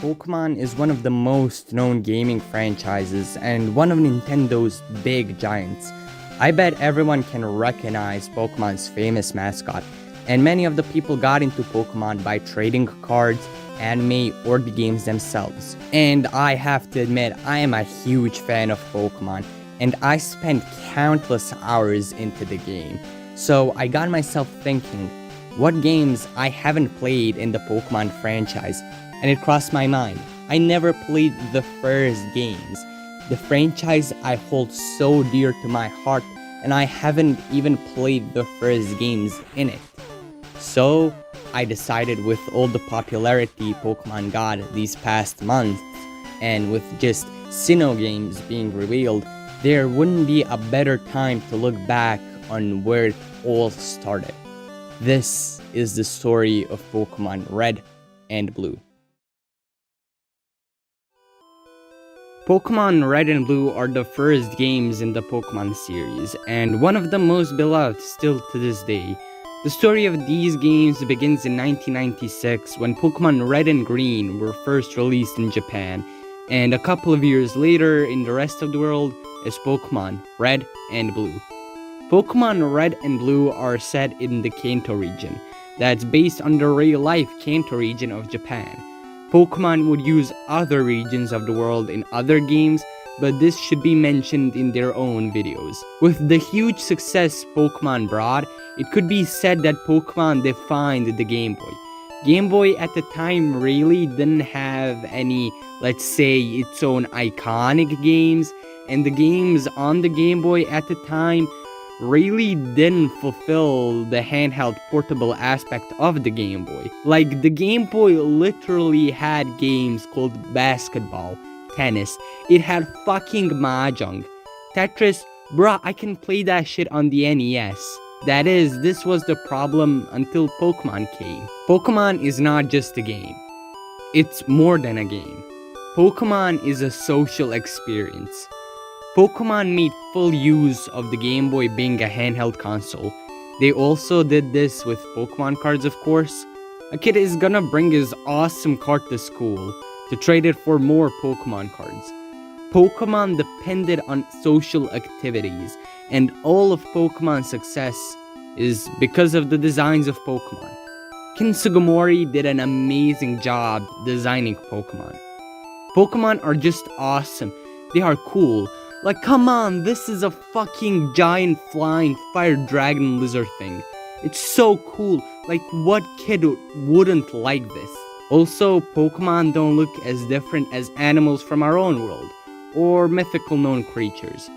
Pokemon is one of the most known gaming franchises and one of Nintendo's big giants. I bet everyone can recognize Pokemon's famous mascot, and many of the people got into Pokemon by trading cards, anime, or the games themselves. And I have to admit, I am a huge fan of Pokemon, and I spent countless hours into the game. So I got myself thinking, what games I haven't played in the Pokemon franchise? And it crossed my mind, I never played the first games. The franchise I hold so dear to my heart, and I haven't even played the first games in it. So I decided, with all the popularity Pokemon got these past months, and with just Sinnoh games being revealed, there wouldn't be a better time to look back on where it all started. This is the story of Pokemon Red and Blue. Pokemon Red and Blue are the first games in the Pokemon series, and one of the most beloved still to this day. The story of these games begins in 1996 when Pokemon Red and Green were first released in Japan, and a couple of years later in the rest of the world is Pokemon Red and Blue. Pokemon Red and Blue are set in the Kanto region, that's based on the real-life Kanto region of Japan. Pokemon would use other regions of the world in other games, but this should be mentioned in their own videos. With the huge success Pokemon brought, it could be said that Pokemon defined the Game Boy. Game Boy at the time really didn't have any, let's say, its own iconic games, and the games on the Game Boy at the time really didn't fulfill the handheld portable aspect of the Game Boy. Like, the Game Boy literally had games called basketball, tennis, it had fucking Mahjong, Tetris. Bruh, I can play that shit on the NES. That is, this was the problem until Pokemon came. Pokemon is not just a game. It's more than a game. Pokemon is a social experience. Pokemon made full use of the Game Boy being a handheld console. They also did this with Pokemon cards, of course. A kid is gonna bring his awesome card to school to trade it for more Pokemon cards. Pokemon depended on social activities, and all of Pokemon's success is because of the designs of Pokemon. Ken Sugimori did an amazing job designing Pokemon. Pokemon are just awesome. They are cool. Like, come on, this is a fucking giant flying fire dragon lizard thing. It's so cool. Like, what kid wouldn't like this? Also, Pokemon don't look as different as animals from our own world, or mythical known creatures.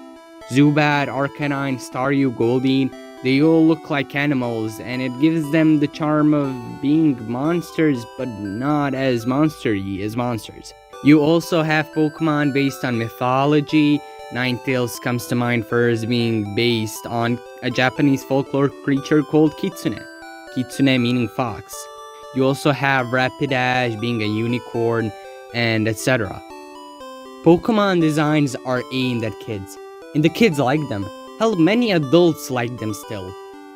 Zubat, Arcanine, Staryu, Goldeen, they all look like animals, and it gives them the charm of being monsters, but not as monster-y as monsters. You also have Pokemon based on mythology. Ninetales comes to mind first, being based on a Japanese folklore creature called Kitsune. Kitsune meaning fox. You also have Rapidash being a unicorn, and etc. Pokemon designs are aimed at kids, and the kids like them. Hell, many adults like them still.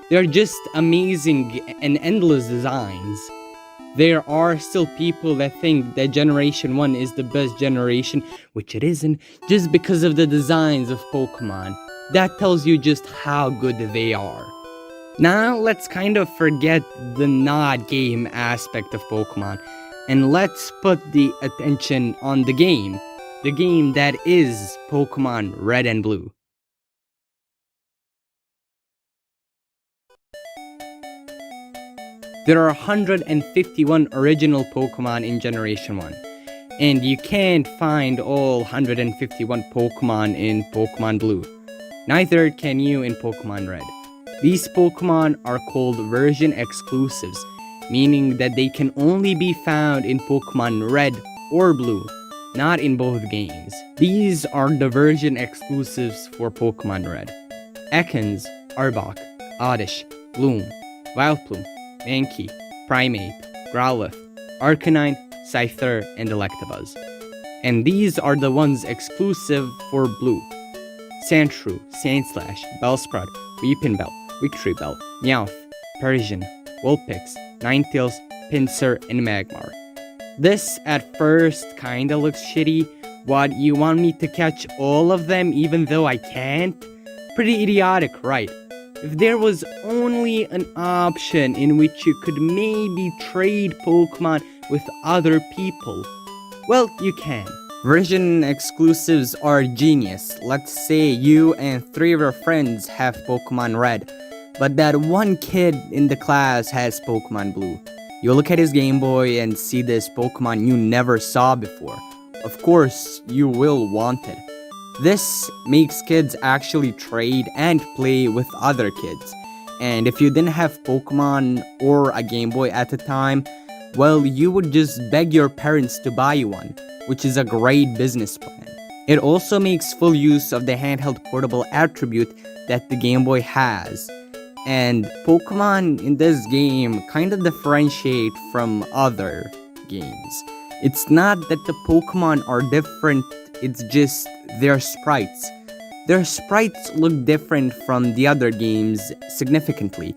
They're just amazing and endless designs. There are still people that think that Generation 1 is the best generation, which it isn't, just because of the designs of Pokemon. That tells you just how good they are. Now let's kind of forget the not game aspect of Pokemon, and let's put the attention on the game that is Pokemon Red and Blue. There are 151 original Pokemon in Generation 1, and you can't find all 151 Pokemon in Pokemon Blue. Neither can you in Pokemon Red. These Pokemon are called version exclusives, meaning that they can only be found in Pokemon Red or Blue, not in both games. These are the version exclusives for Pokemon Red: Ekans, Arbok, Oddish, Gloom, Vileplume, Mankey, Primeape, Growlithe, Arcanine, Scyther, and Electabuzz. And these are the ones exclusive for Blue: Sandshrew, Sandslash, Bellsprout, Weepinbell, Victreebel, Meowth, Persian, Vulpix, Ninetales, Pinsir, and Magmar. This at first kinda looks shitty. What, you want me to catch all of them even though I can't? Pretty idiotic, right? If there was only an option in which you could maybe trade Pokemon with other people, well, you can. Version exclusives are genius. Let's say you and 3 of your friends have Pokemon Red, but that one kid in the class has Pokemon Blue. You look at his Game Boy and see this Pokemon you never saw before. Of course, you will want it. This makes kids actually trade and play with other kids. And if you didn't have Pokemon or a Game Boy at the time, well, you would just beg your parents to buy you one, which is a great business plan. It also makes full use of the handheld portable attribute that the Game Boy has. And Pokemon in this game kind of differentiate from other games. It's not that the Pokemon are different, it's just their sprites. Their sprites look different from the other games significantly,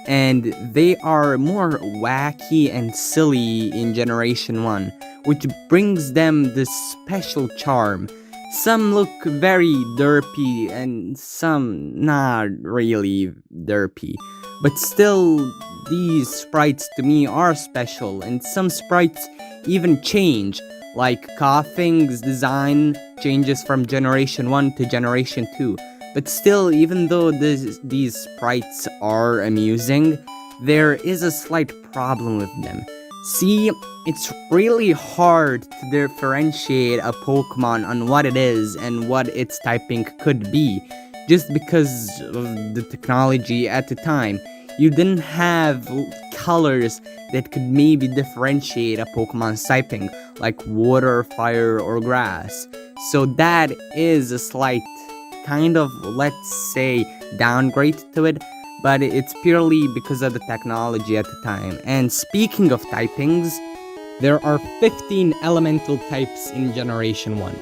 and they are more wacky and silly in Generation 1, which brings them this special charm. Some look very derpy and some not really derpy, but still these sprites to me are special, and some sprites even change, like Coughing's design changes from Generation 1 to Generation 2. But still, even though these sprites are amusing, there is a slight problem with them. See, it's really hard to differentiate a Pokemon on what it is and what its typing could be, just because of the technology at the time. You didn't have colors that could maybe differentiate a Pokemon's typing, like water, fire, or grass. So that is a slight kind of, let's say, downgrade to it, but it's purely because of the technology at the time. And speaking of typings, there are 15 elemental types in Generation 1.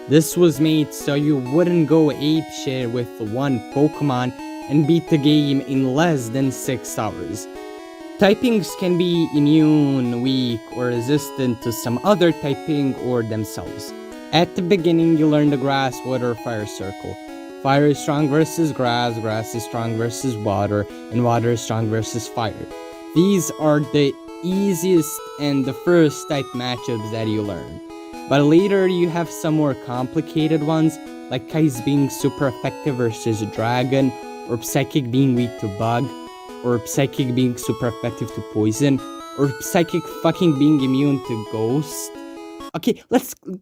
This was made so you wouldn't go apeshit with one Pokemon and beat the game in less than 6 hours. Typings can be immune, weak, or resistant to some other typing or themselves. At the beginning, you learn the grass, water, fire circle. Fire is strong versus grass, grass is strong versus water, and water is strong versus fire. These are the easiest and the first type matchups that you learn. But later, you have some more complicated ones, like Kai's being super effective versus Dragon, or Psychic being weak to Bug, or Psychic being super effective to Poison, or Psychic fucking being immune to Ghost. Okay,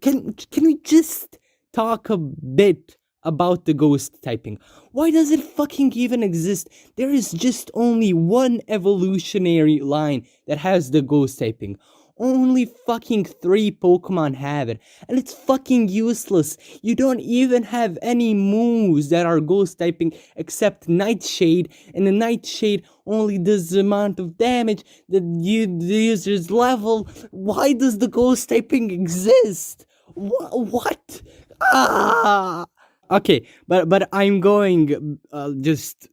can we just talk a bit about the Ghost typing? Why does it fucking even exist? There is just only one evolutionary line that has the Ghost typing. Only fucking 3 Pokemon have it, and it's fucking useless. You don't even have any moves that are Ghost typing except Nightshade, and the Nightshade only does the amount of damage that the user's level. Why does the Ghost typing exist? What? Ah! Okay, but I'm going just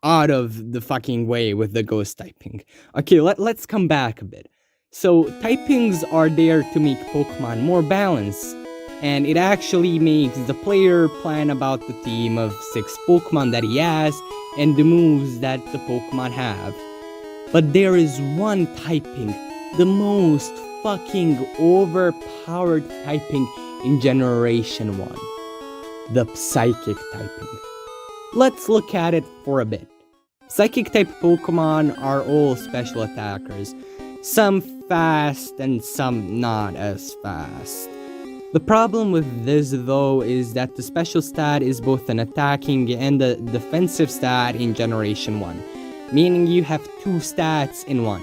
out of the fucking way with the Ghost typing. Okay, let's come back a bit. So, typings are there to make Pokemon more balanced, and it actually makes the player plan about the team of 6 Pokemon that he has and the moves that the Pokemon have. But there is one typing, the most fucking overpowered typing in Generation 1. The Psychic typing. Let's look at it for a bit. Psychic type Pokemon are all special attackers. Some fast and some not as fast. The problem with this though is that the special stat is both an attacking and a defensive stat in Generation 1, meaning you have 2 stats in one,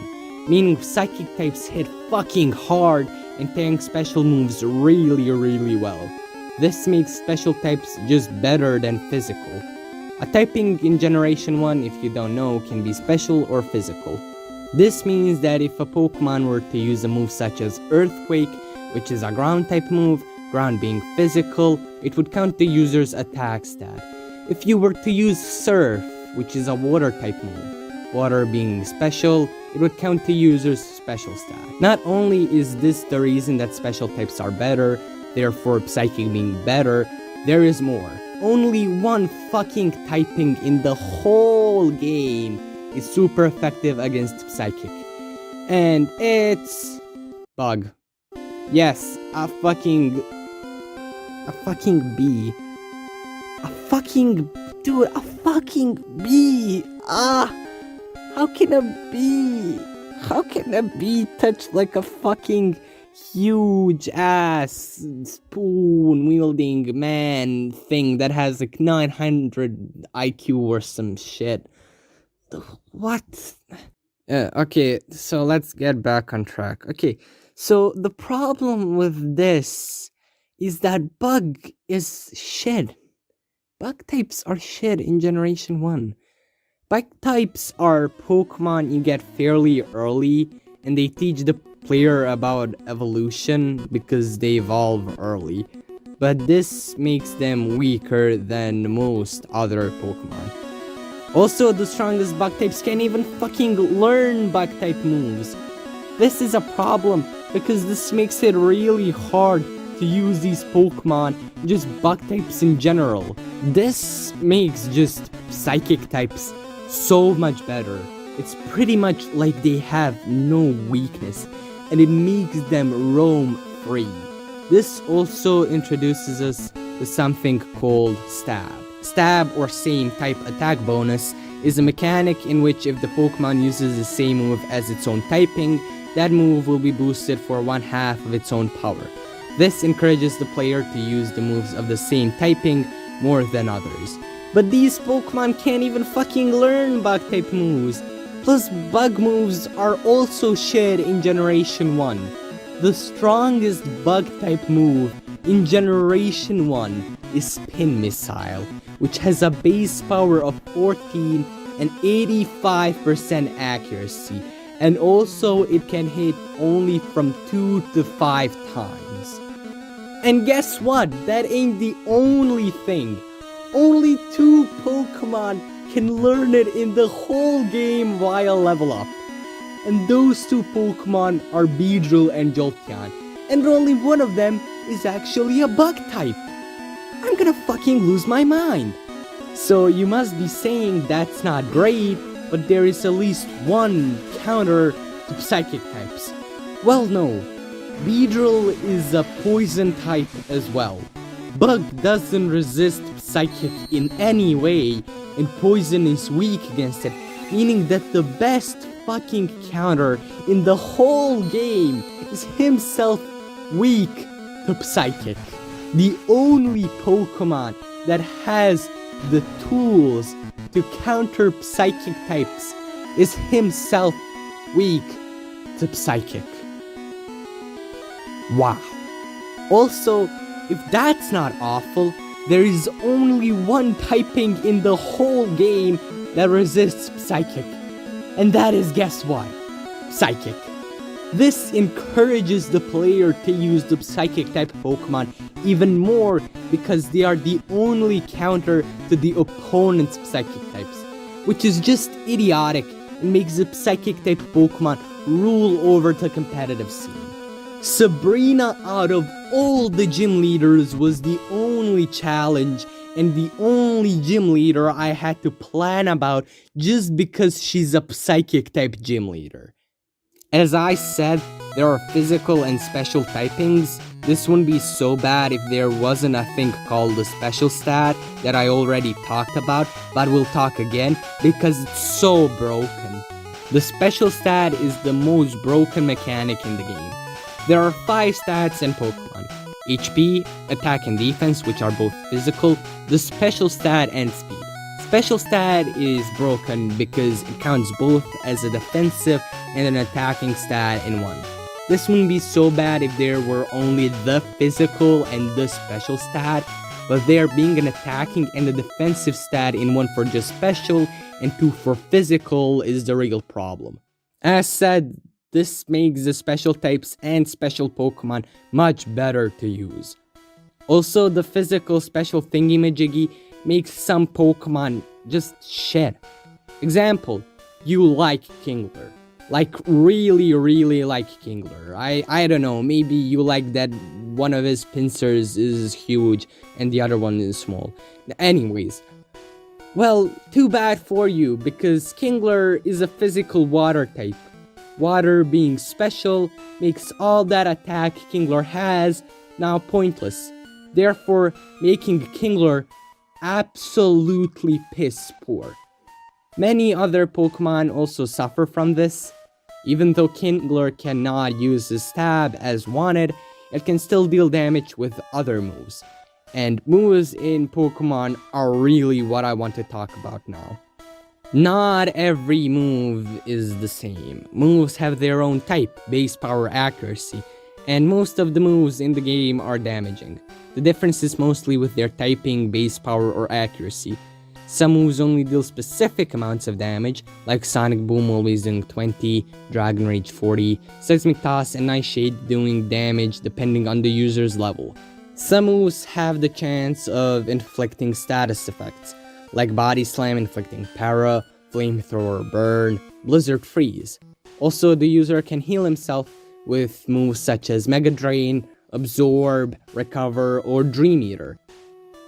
meaning psychic types hit fucking hard and tank special moves really well. This makes special types just better than physical. A typing in Generation 1, if you don't know, can be special or physical. This means that if a Pokemon were to use a move such as Earthquake, which is a ground type move, ground being physical, it would count the user's attack stat. If you were to use Surf, which is a water type move, water being special, it would count the user's special stat. Not only is this the reason that special types are better, therefore psychic being better, there is more. Only one fucking typing in the whole game is super effective against psychic. And it's bug. Yes, a fucking bee. A fucking bee. How can a bee touch like a fucking huge ass spoon wielding man thing that has like 900 IQ or some shit? What? Okay, so let's get back on track. Okay, so the problem with this is that bug is shit. Bug types are shit in Generation 1. Bug types are Pokemon you get fairly early, and they teach the player about evolution because they evolve early. But this makes them weaker than most other Pokemon. Also, the strongest bug types can't even fucking learn bug type moves. This is a problem because this makes it really hard to use these Pokemon, just bug types in general. This makes just psychic types so much better. It's pretty much like they have no weakness, and it makes them roam free. This also introduces us to something called stab. Stab, or same type attack bonus, is a mechanic in which if the Pokemon uses the same move as its own typing, that move will be boosted for 1/2 of its own power. This encourages the player to use the moves of the same typing more than others. But these Pokemon can't even fucking learn bug type moves. Plus, bug moves are also shit in Generation 1. The strongest bug type move in Generation 1 is Spin Missile, which has a base power of 14 and 85% accuracy, and also it can hit only from 2 to 5 times. And guess what? That ain't the only thing. Only 2 Pokemon can learn it in the whole game via level up. And those 2 Pokemon are Beedrill and Jolteon, and only one of them is actually a bug type. I'm gonna fucking lose my mind. So you must be saying that's not great, but there is at least one counter to psychic types. Well, no. Beedrill is a poison type as well. Bug doesn't resist psychic in any way, and poison is weak against it, meaning that the best fucking counter in the whole game is himself weak to psychic. The only Pokemon that has the tools to counter psychic types is himself weak to psychic. Wow. Also, if that's not awful, there is only one typing in the whole game that resists psychic. And that is, guess what? Psychic. This encourages the player to use the psychic type Pokemon even more because they are the only counter to the opponent's psychic types, which is just idiotic and makes the psychic type Pokemon rule over the competitive scene. Sabrina, out of all the gym leaders, was the only challenge and the only gym leader I had to plan about just because she's a psychic type gym leader. As I said, there are physical and special typings. This wouldn't be so bad if there wasn't a thing called the special stat that I already talked about, but we'll talk again because it's so broken. The special stat is the most broken mechanic in the game. There are 5 stats in Pokemon: HP, attack and defense, which are both physical, the special stat, and speed. Special stat is broken because it counts both as a defensive and an attacking stat in one. This wouldn't be so bad if there were only the physical and the special stat, but there being an attacking and a defensive stat in one for just special and 2 for physical is the real problem. As said, this makes the special types and special Pokemon much better to use. Also, the physical special thingy-majiggy makes some Pokemon just shit. Example, you like Kingler. Like, really, really like Kingler. I don't know, maybe you like that one of his pincers is huge and the other one is small. Anyways, well, too bad for you, because Kingler is a physical water type. Water being special makes all that attack Kingler has now pointless, therefore making Kingler absolutely piss poor. Many other Pokemon also suffer from this. Even though Kingler cannot use his stab as wanted, it can still deal damage with other moves. And moves in Pokemon are really what I want to talk about now. Not every move is the same. Moves have their own type, base power, accuracy, and most of the moves in the game are damaging. The difference is mostly with their typing, base power, or accuracy. Some moves only deal specific amounts of damage, like Sonic Boom always doing 20, Dragon Rage 40, Seismic Toss and Nightshade doing damage depending on the user's level. Some moves have the chance of inflicting status effects, like Body Slam inflicting Para, Flamethrower Burn, Blizzard Freeze. Also, the user can heal himself with moves such as Mega Drain, Absorb, Recover, or Dream Eater.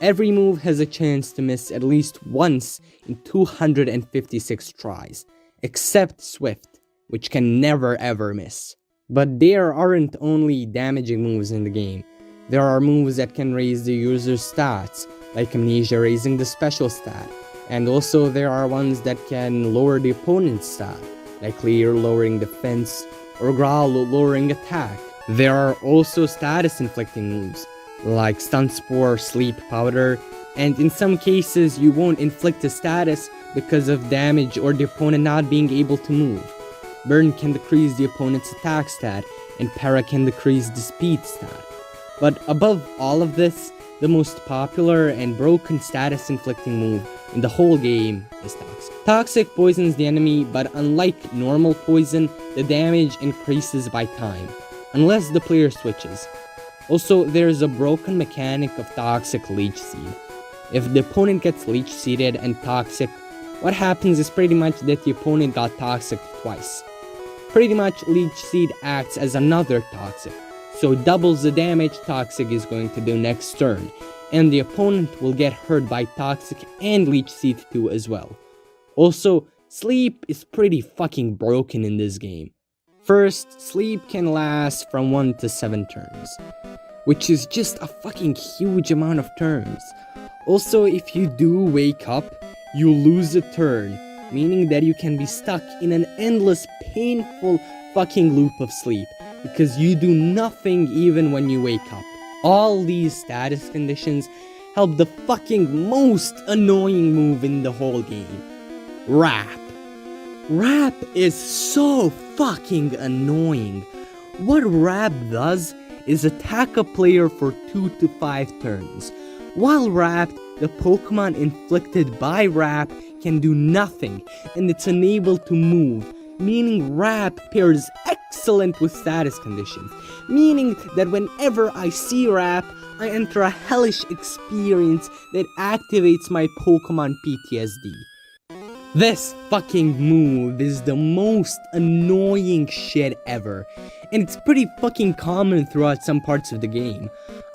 Every move has a chance to miss at least once in 256 tries, except Swift, which can never ever miss. But there aren't only damaging moves in the game. There are moves that can raise the user's stats, like Amnesia raising the special stat, and also there are ones that can lower the opponent's stat, like Clear lowering defense, or Growl lowering attack. There are also status inflicting moves, like Stun Spore, Sleep Powder, and in some cases you won't inflict a status because of damage or the opponent not being able to move. Burn can decrease the opponent's attack stat, and Para can decrease the speed stat. But above all of this, the most popular and broken status inflicting move in the whole game is Toxic. Toxic poisons the enemy, but unlike normal poison, the damage increases by time, unless the player switches. Also, there's a broken mechanic of Toxic Leech Seed. If the opponent gets Leech Seeded and Toxic, what happens is pretty much that the opponent got Toxic twice. Pretty much Leech Seed acts as another Toxic, so doubles the damage Toxic is going to do next turn, and the opponent will get hurt by Toxic and Leech Seed too as well. Also, Sleep is pretty fucking broken in this game. First, Sleep can last from 1 to 7 turns, which is just a fucking huge amount of turns. Also, if you do wake up, you lose a turn, meaning that you can be stuck in an endless, painful fucking loop of sleep, because you do nothing even when you wake up. All these status conditions help the fucking most annoying move in the whole game, Wrap. Wrap is so fucking annoying. What Wrap does is attack a player for 2 to 5 turns. While wrapped, the Pokemon inflicted by Wrap can do nothing, and it's unable to move, meaning Wrap pairs excellent with status conditions, meaning that whenever I see Wrap, I enter a hellish experience that activates my Pokemon PTSD. This fucking move is the most annoying shit ever, and it's pretty fucking common throughout some parts of the game.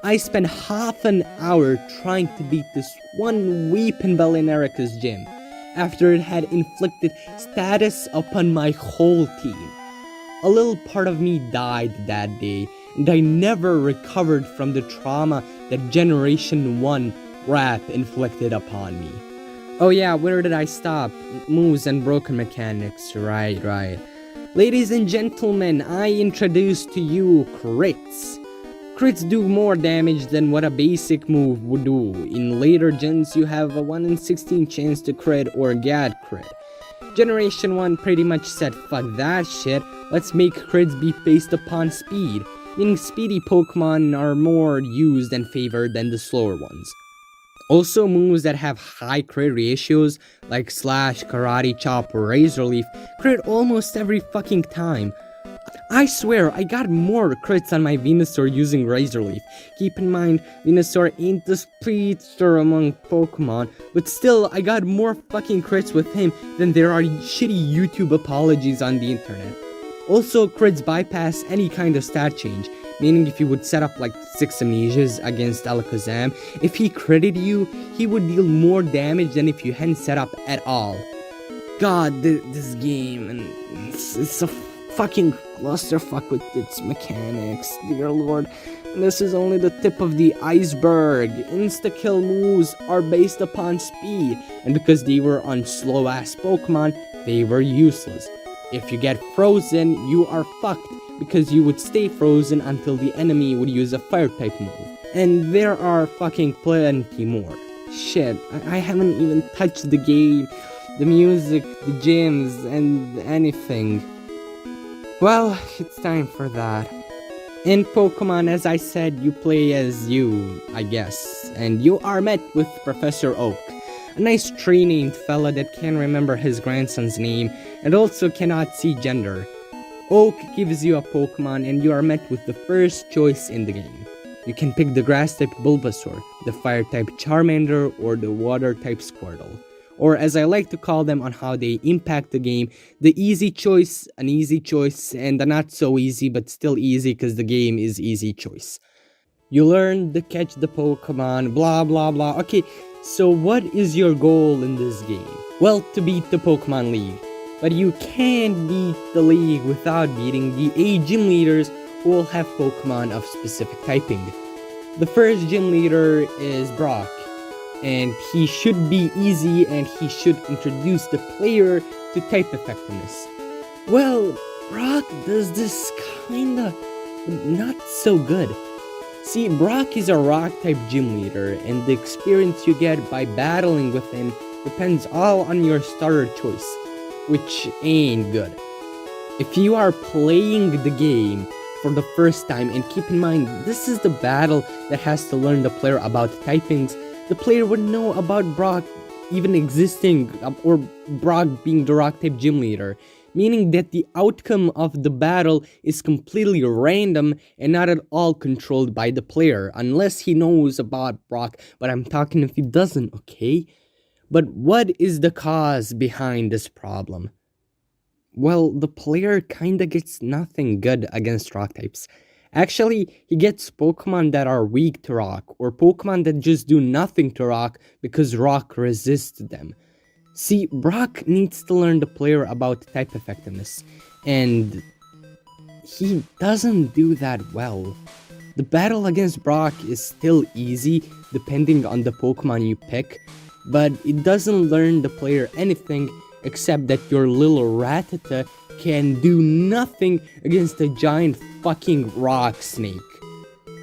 I spent half an hour trying to beat this one Weepinbell in Erica's gym, after it had inflicted status upon my whole team. A little part of me died that day, and I never recovered from the trauma that Generation 1 Wrap inflicted upon me. Oh yeah, where did I stop? Moves and broken mechanics, right. Ladies and gentlemen, I introduce to you crits. Crits do more damage than what a basic move would do. In later gens, you have a 1 in 16 chance to crit or get crit. Generation 1 pretty much said, fuck that shit, let's make crits be based upon speed, meaning speedy Pokemon are more used and favored than the slower ones. Also, moves that have high crit ratios, like Slash, Karate Chop, or Razor Leaf, crit almost every fucking time. I swear, I got more crits on my Venusaur using Razor Leaf. Keep in mind, Venusaur ain't the speedster among Pokemon, but still, I got more fucking crits with him than there are shitty YouTube apologies on the internet. Also, crits bypass any kind of stat change, meaning if you would set up like 6 amnesias against Alakazam, if he critted you, he would deal more damage than if you hadn't set up at all. God, this game, and it's a fucking clusterfuck with its mechanics, dear lord. And this is only the tip of the iceberg. Insta-kill moves are based upon speed, and because they were on slow-ass Pokemon, they were useless. If you get frozen, you are fucked, because you would stay frozen until the enemy would use a fire-type move. And there are fucking plenty more. Shit, I haven't even touched the game, the music, the gyms, and anything. Well, it's time for that. In Pokemon, as I said, you play as you, I guess, and you are met with Professor Oak, a nice tree-named fella that can't remember his grandson's name and also cannot see gender. Oak gives you a Pokemon and you are met with the first choice in the game. You can pick the Grass-type Bulbasaur, the Fire-type Charmander, or the Water-type Squirtle. Or as I like to call them on how they impact the game, the easy choice, an easy choice, and a not so easy but still easy because the game is easy choice. You learn to catch the Pokemon, blah blah blah. Okay, so what is your goal in this game? Well, to beat the Pokemon League. But you can't beat the League without beating the 8 gym leaders who will have Pokemon of specific typing. The first gym leader is Brock, and he should be easy and he should introduce the player to type effectiveness. Well, Brock does this kinda, but not so good. See, Brock is a rock-type gym leader, and the experience you get by battling with him depends all on your starter choice, which ain't good. If you are playing the game for the first time, and keep in mind, this is the battle that has to learn the player about typings, the player would know about Brock even existing, or Brock being the rock-type gym leader, meaning that the outcome of the battle is completely random and not at all controlled by the player, unless he knows about Brock, but I'm talking if he doesn't, okay? But what is the cause behind this problem? Well, the player kinda gets nothing good against rock types. Actually, he gets Pokemon that are weak to rock, or Pokemon that just do nothing to rock because rock resists them. See, Brock needs to learn the player about type effectiveness, and he doesn't do that well. The battle against Brock is still easy depending on the Pokemon you pick, but it doesn't learn the player anything except that your little Rattata can do nothing against a giant fucking rock snake.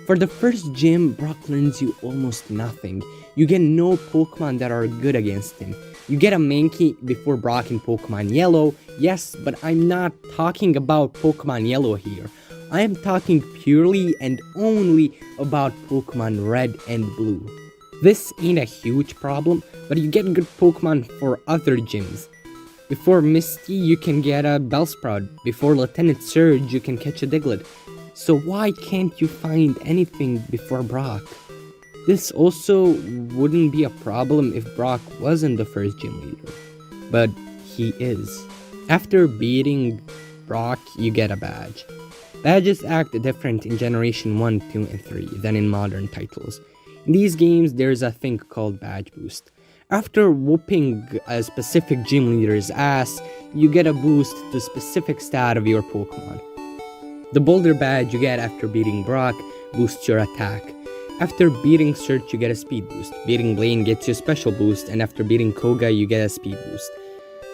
For the first gym, Brock learns you almost nothing. You get no Pokemon that are good against him. You get a Mankey before Brock in Pokemon Yellow, yes, but I'm not talking about Pokemon Yellow here. I am talking purely and only about Pokemon Red and Blue. This ain't a huge problem, but you get good Pokemon for other gyms. Before Misty, you can get a Bellsprout. Before Lieutenant Surge, you can catch a Diglett. So why can't you find anything before Brock? This also wouldn't be a problem if Brock wasn't the first gym leader, but he is. After beating Brock, you get a badge. Badges act different in Generation 1, 2, and 3 than in modern titles. In these games, there's a thing called Badge Boost. After whooping a specific gym leader's ass, you get a boost to the specific stat of your Pokemon. The Boulder badge you get after beating Brock boosts your attack. After beating Surge, you get a speed boost. Beating Blaine gets you a special boost, and after beating Koga, you get a speed boost.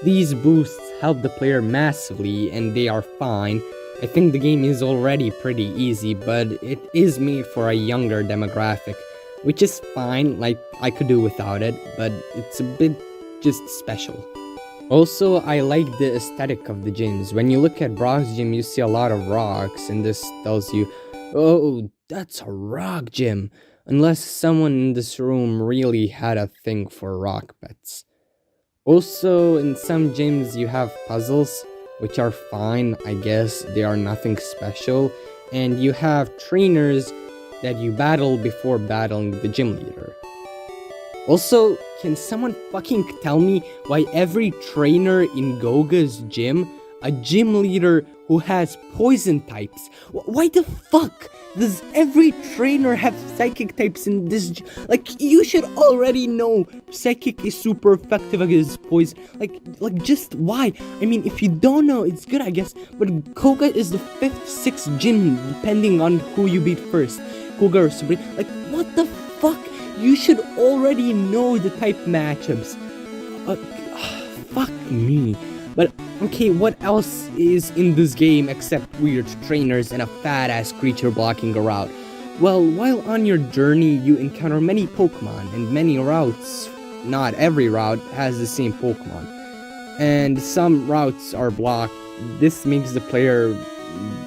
These boosts help the player massively, and they are fine. I think the game is already pretty easy, but it is made for a younger demographic, which is fine, like I could do without it, but it's a bit just special. Also, I like the aesthetic of the gyms. When you look at Brock's gym, you see a lot of rocks, and this tells you, oh, that's a rock gym, unless someone in this room really had a thing for rock pets. Also, in some gyms you have puzzles. which are fine, I guess. They are nothing special. And you have trainers that you battle before battling the gym leader. Also, can someone fucking tell me why every trainer in Goga's gym, a gym leader who has poison types, why the fuck does every trainer have psychic types in this like, you should already know psychic is super effective against poison. Like just why? I mean, if you don't know, it's good, I guess, but Koga is the 5th, 6th gym, depending on who you beat first. Koga or Sabrina, like, what the fuck? You should already know the type matchups. Fuck me. But, okay, what else is in this game except weird trainers and a fat-ass creature blocking a route? Well, while on your journey, you encounter many Pokemon, and many routes. Not every route has the same Pokemon. And some routes are blocked. This makes the player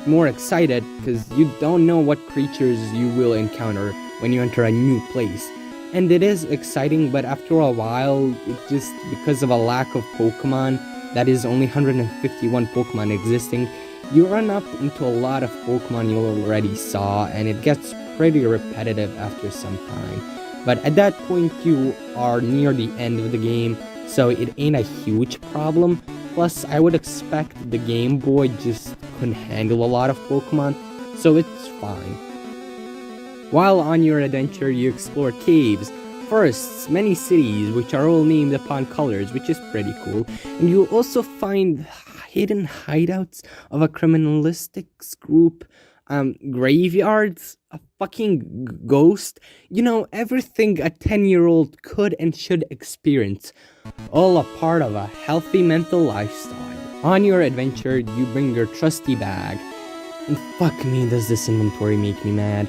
more excited, because you don't know what creatures you will encounter when you enter a new place. And it is exciting, but after a while, it just, because of a lack of Pokemon, that is only 151 Pokemon existing, you run up into a lot of Pokemon you already saw, and it gets pretty repetitive after some time. But at that point, you are near the end of the game, so it ain't a huge problem. Plus, I would expect the Game Boy just couldn't handle a lot of Pokemon, so it's fine. While on your adventure, you explore caves, forests, many cities, which are all named upon colors, which is pretty cool, and you also find hidden hideouts of a criminalistics group, graveyards, a fucking ghost, you know, everything a 10-year-old could and should experience, all a part of a healthy mental lifestyle. On your adventure, you bring your trusty bag, and fuck me, does this inventory make me mad.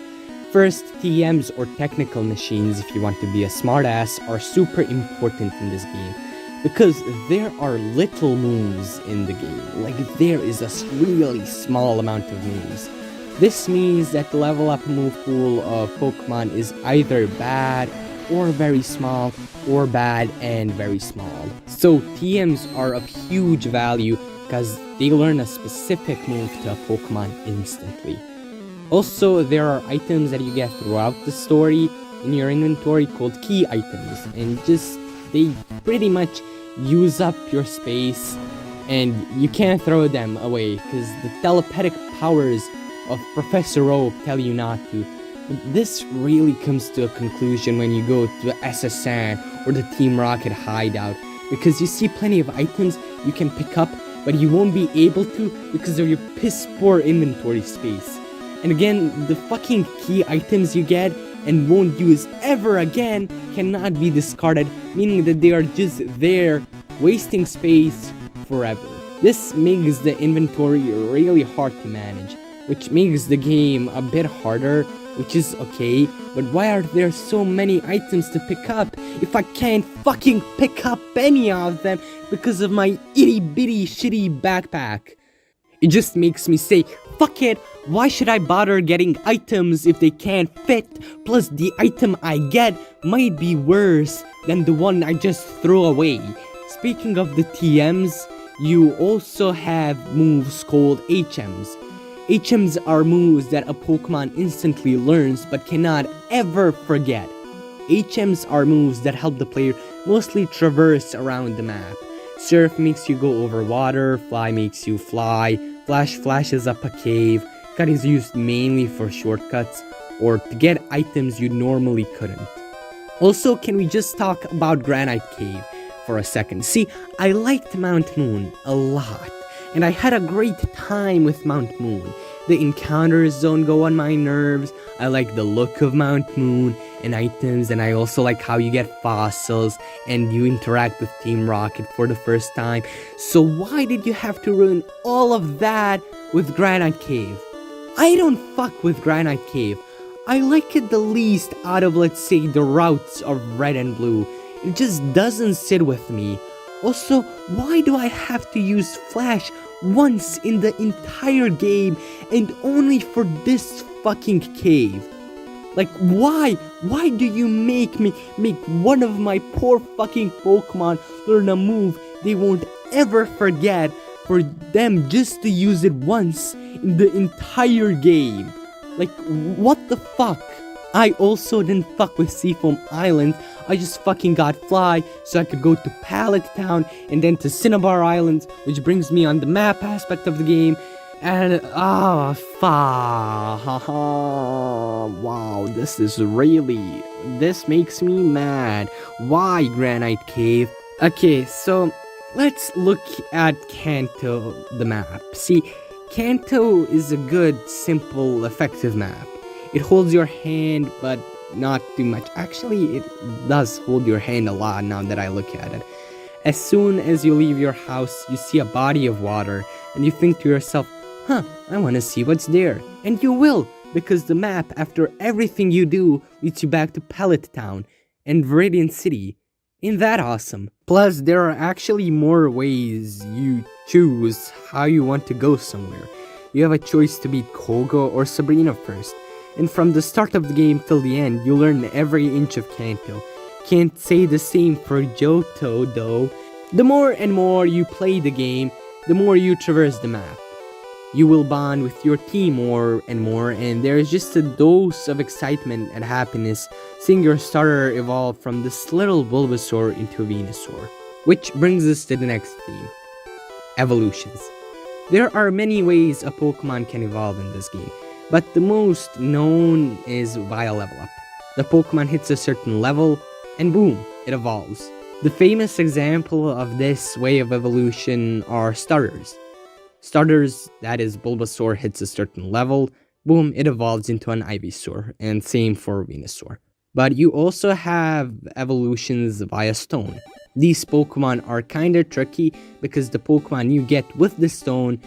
First, TMs or technical machines, if you want to be a smartass, are super important in this game, because there are little moves in the game, like there is a really small amount of moves. This means that the level up move pool of Pokemon is either bad or very small, or bad and very small. So TMs are of huge value because they learn a specific move to a Pokemon instantly. Also, there are items that you get throughout the story in your inventory called key items, and just, they pretty much use up your space, and you can't throw them away because the telepathic powers of Professor Oak tell you not to. But this really comes to a conclusion when you go to SSN or the Team Rocket hideout, because you see plenty of items you can pick up, but you won't be able to because of your piss poor inventory space. And again, the fucking key items you get and won't use ever again cannot be discarded, meaning that they are just there, wasting space forever. This makes the inventory really hard to manage, which makes the game a bit harder, which is okay, but why are there so many items to pick up if I can't fucking pick up any of them because of my itty bitty shitty backpack? It just makes me say, fuck it, why should I bother getting items if they can't fit? Plus, the item I get might be worse than the one I just threw away. Speaking of the TMs, you also have moves called HMs. HMs are moves that a Pokemon instantly learns but cannot ever forget. HMs are moves that help the player mostly traverse around the map. Surf makes you go over water, Fly makes you fly, Flash flashes up a cave, Cut is used mainly for shortcuts or to get items you normally couldn't. Also, can we just talk about Granite Cave for a second? See, I liked Mount Moon a lot, and I had a great time with Mount Moon. The encounters don't go on my nerves. I like the look of Mount Moon and items, and I also like how you get fossils and you interact with Team Rocket for the first time. So why did you have to ruin all of that with Granite Cave? I don't fuck with Granite Cave. I like it the least out of, let's say, the routes of Red and Blue. It just doesn't sit with me. Also, why do I have to use Flash once in the entire game and only for this fucking cave? Like, why? Why do you make one of my poor fucking Pokemon learn a move they won't ever forget for them just to use it once in the entire game. Like, what the fuck? I also didn't fuck with Seafoam Island. I just fucking got Fly so I could go to Pallet Town and then to Cinnabar Island, which brings me on the map aspect of the game. And wow, this makes me mad. Why Granite Cave? Okay, so let's look at Kanto, the map. See, Kanto is a good, simple, effective map. It holds your hand, but not too much. Actually, it does hold your hand a lot now that I look at it. As soon as you leave your house, you see a body of water, and you think to yourself, I want to see what's there. And you will, because the map, after everything you do, leads you back to Pallet Town and Viridian City. Ain't that awesome? Plus, there are actually more ways you choose how you want to go somewhere. You have a choice to beat Kogo or Sabrina first. And from the start of the game till the end, you learn every inch of Kanto. Can't say the same for Johto though. The more and more you play the game, the more you traverse the map. You will bond with your team more, and there is just a dose of excitement and happiness seeing your starter evolve from this little Bulbasaur into Venusaur. Which brings us to the next theme, evolutions. There are many ways a Pokemon can evolve in this game, but the most known is via level up. The Pokemon hits a certain level, and boom, it evolves. The famous example of this way of evolution are starters. Starters, that is, Bulbasaur hits a certain level, boom, it evolves into an Ivysaur, and same for Venusaur. But you also have evolutions via stone. These Pokemon are kinda tricky because the Pokemon you get with the stone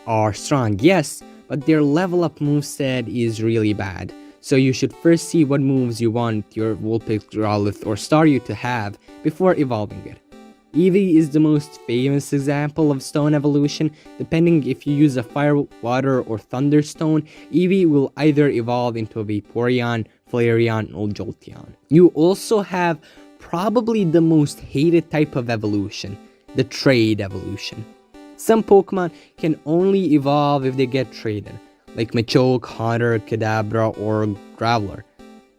are strong, yes, but their level up moveset is really bad. So you should first see what moves you want your Vulpix, Growlithe, or Staryu to have before evolving it. Eevee is the most famous example of stone evolution. Depending if you use a fire, water, or thunderstone, Eevee will either evolve into a Vaporeon, Flareon, or Jolteon. You also have probably the most hated type of evolution, the trade evolution. Some Pokemon can only evolve if they get traded, like Machoke, Haunter, Kadabra, or Graveler.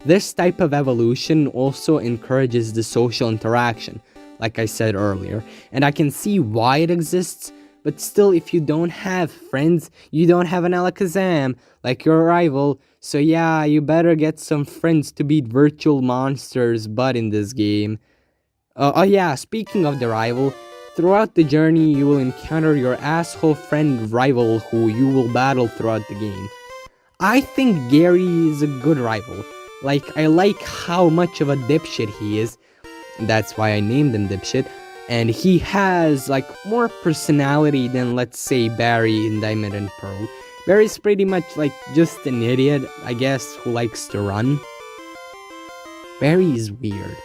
This type of evolution also encourages the social interaction, like I said earlier, and I can see why it exists, but still, if you don't have friends, you don't have an Alakazam, like your rival, so yeah, you better get some friends to beat virtual monsters butt in this game. Oh yeah, speaking of the rival, throughout the journey, you will encounter your asshole friend rival who you will battle throughout the game. I think Gary is a good rival. Like, I like how much of a dipshit he is. That's why I named him Dipshit. And he has, like, more personality than, let's say, Barry in Diamond and Pearl. Barry's pretty much, like, just an idiot, I guess, who likes to run. Barry is weird.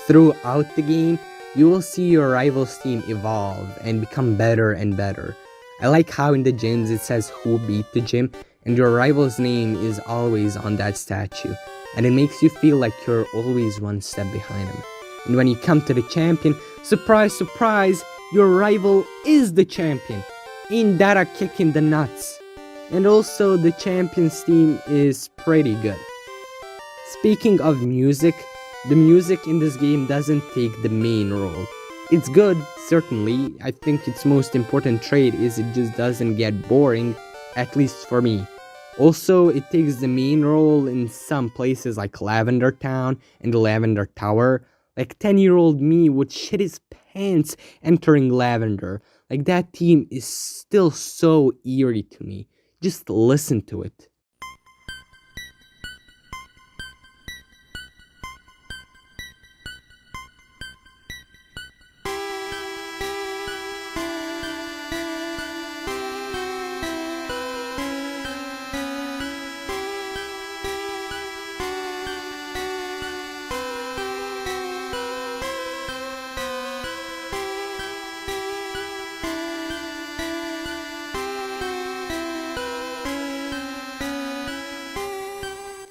Throughout the game, you will see your rival's team evolve and become better and better. I like how in the gyms it says who beat the gym, and your rival's name is always on that statue. And it makes you feel like you're always one step behind him. And when you come to the champion, surprise, surprise, your rival is the champion. Ain't that a kick in the nuts? And also, the champion's theme is pretty good. Speaking of music, the music in this game doesn't take the main role. It's good, certainly. I think its most important trait is it just doesn't get boring, at least for me. Also, it takes the main role in some places like Lavender Town and the Lavender Tower. Like, 10-year-old me would shit his pants entering Lavender. Like, that theme is still so eerie to me. Just listen to it.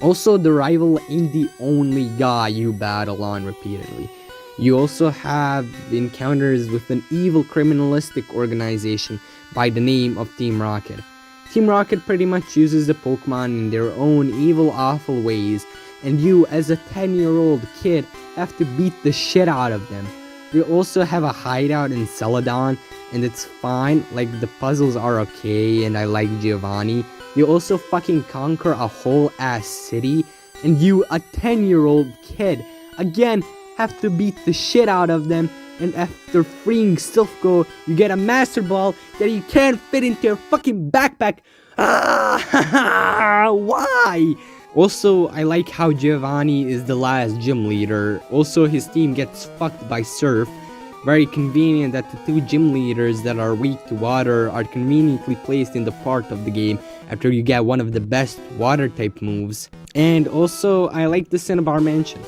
Also, the rival ain't the only guy you battle on repeatedly. You also have encounters with an evil criminalistic organization by the name of Team Rocket. Team Rocket pretty much uses the Pokemon in their own evil, awful ways, and you, as a 10-year-old kid, have to beat the shit out of them. They also have a hideout in Celadon, and it's fine, like the puzzles are okay, and I like Giovanni. They also fucking conquer a whole ass city, and you, a 10-year-old kid, again, have to beat the shit out of them, and after freeing Silphco, you get a Master Ball that you can't fit into your fucking backpack. Ah, why? Also, I like how Giovanni is the last gym leader. Also, his team gets fucked by Surf. Very convenient that the two gym leaders that are weak to water are conveniently placed in the part of the game after you get one of the best water type moves. And also, I like the Cinnabar Mansion.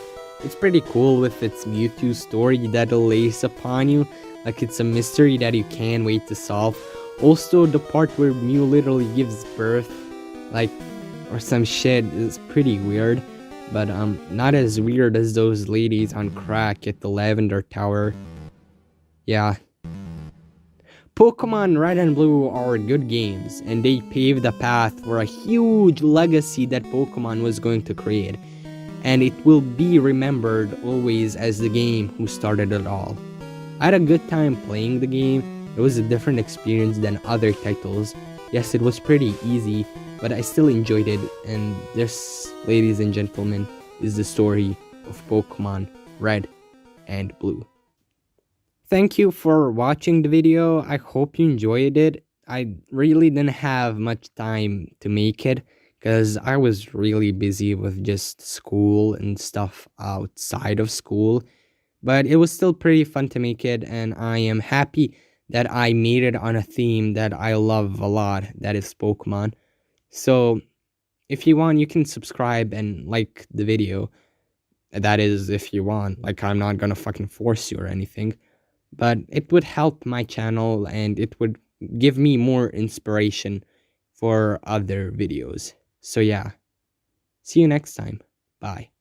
It's pretty cool with its Mewtwo story that'll lace upon you, like it's a mystery that you can't wait to solve. Also, the part where Mew literally gives birth, like, or some shit, is pretty weird, but not as weird as those ladies on crack at the Lavender Tower. Yeah. Pokemon Red and Blue are good games, and they paved the path for a huge legacy that Pokemon was going to create. And it will be remembered always as the game who started it all. I had a good time playing the game. It was a different experience than other titles. Yes, it was pretty easy, but I still enjoyed it, and this, ladies and gentlemen, is the story of Pokemon Red and Blue. Thank you for watching the video. I hope you enjoyed it. I really didn't have much time to make it, because I was really busy with just school and stuff outside of school. But it was still pretty fun to make it, and I am happy that I made it on a theme that I love a lot, that is Pokemon. So, if you want, you can subscribe and like the video. That is, if you want. Like, I'm not gonna fucking force you or anything. But it would help my channel, and it would give me more inspiration for other videos. So yeah, see you next time. Bye.